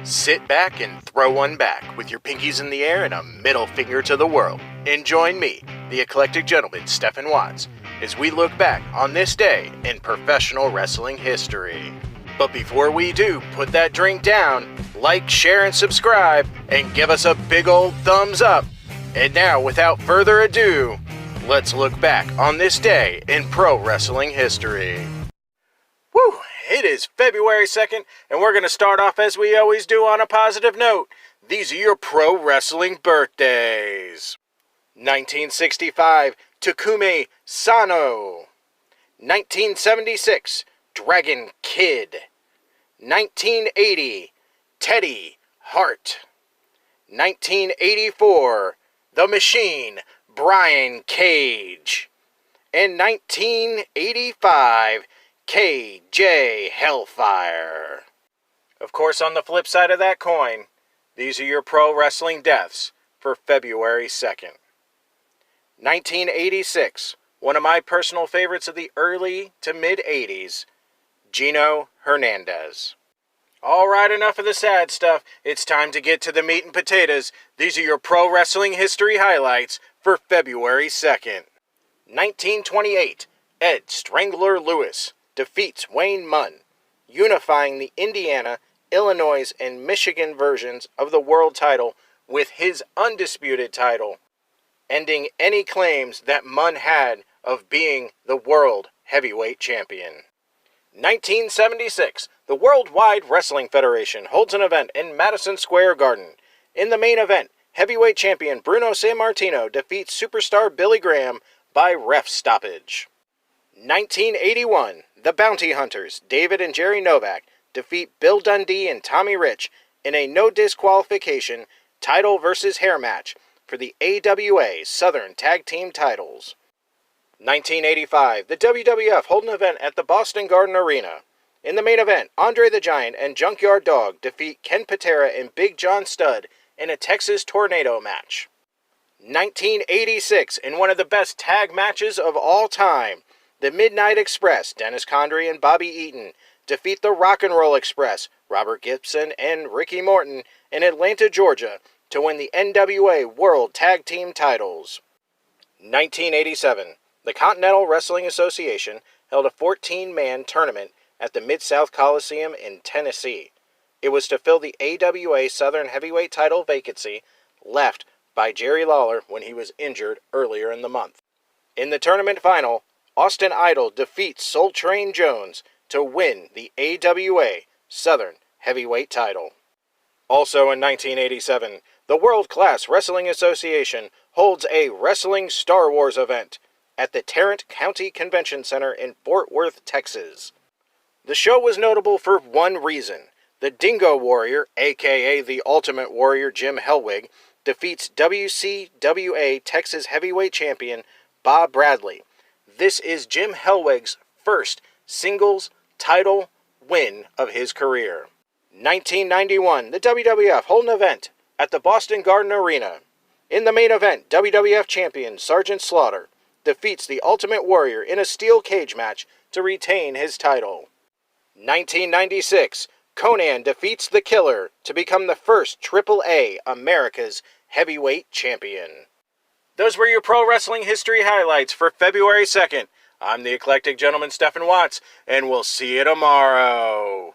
Sit back and throw one back with your pinkies in the air and a middle finger to the world. And join me, the eclectic gentleman Stephen Watts, as we look back on this day in professional wrestling history. But before we do, put that drink down, like, share, and subscribe, and give us a big old thumbs up. And now, without further ado, let's look back on this day in pro wrestling history. Woo! It is February 2nd, and we're going to start off as we always do on a positive note. These are your pro wrestling birthdays. 1965, Takumi Sano. 1976, Dragon Kid. 1980, Teddy Hart. 1984, The Machine, Brian Cage. And 1985, KJ Hellfire. Of course, on the flip side of that coin, these are your pro wrestling deaths for February 2nd. 1986, one of my personal favorites of the early to mid-80s, Gino Hernandez. Alright, enough of the sad stuff. It's time to get to the meat and potatoes. These are your pro wrestling history highlights for February 2nd. 1928, Ed Strangler Lewis defeats Wayne Munn, unifying the Indiana, Illinois, and Michigan versions of the world title with his undisputed title, ending any claims that Munn had of being the world heavyweight champion. 1976, the Worldwide Wrestling Federation holds an event in Madison Square Garden. In the main event, heavyweight champion Bruno Sammartino defeats superstar Billy Graham by ref stoppage. 1981, the Bounty Hunters, David and Jerry Novak, defeat Bill Dundee and Tommy Rich in a no disqualification title versus hair match for the AWA Southern Tag Team titles. 1985, the WWF hold an event at the Boston Garden Arena. In the main event, Andre the Giant and Junkyard Dog defeat Ken Patera and Big John Studd in a Texas Tornado match. 1986, in one of the best tag matches of all time, the Midnight Express, Dennis Condrey and Bobby Eaton, defeat the Rock and Roll Express, Robert Gibson and Ricky Morton, in Atlanta, Georgia, to win the NWA World Tag Team titles. 1987, the Continental Wrestling Association held a 14-man tournament at the Mid-South Coliseum in Tennessee. It was to fill the AWA Southern Heavyweight title vacancy left by Jerry Lawler when he was injured earlier in the month. In the tournament final, Austin Idol defeats Soul Train Jones to win the AWA Southern Heavyweight title. Also in 1987, the World Class Wrestling Association holds a Wrestling Star Wars event at the Tarrant County Convention Center in Fort Worth, Texas. The show was notable for one reason. The Dingo Warrior, aka the Ultimate Warrior Jim Hellwig, defeats WCWA Texas Heavyweight Champion Bob Bradley. This is Jim Hellwig's first singles title win of his career. 1991, the WWF hold an event at the Boston Garden Arena. In the main event, WWF champion Sergeant Slaughter defeats the Ultimate Warrior in a steel cage match to retain his title. 1996, Conan defeats The Killer to become the first AAA America's heavyweight champion. Those were your pro wrestling history highlights for February 2nd. I'm the eclectic gentleman Stephen Watts, and we'll see you tomorrow.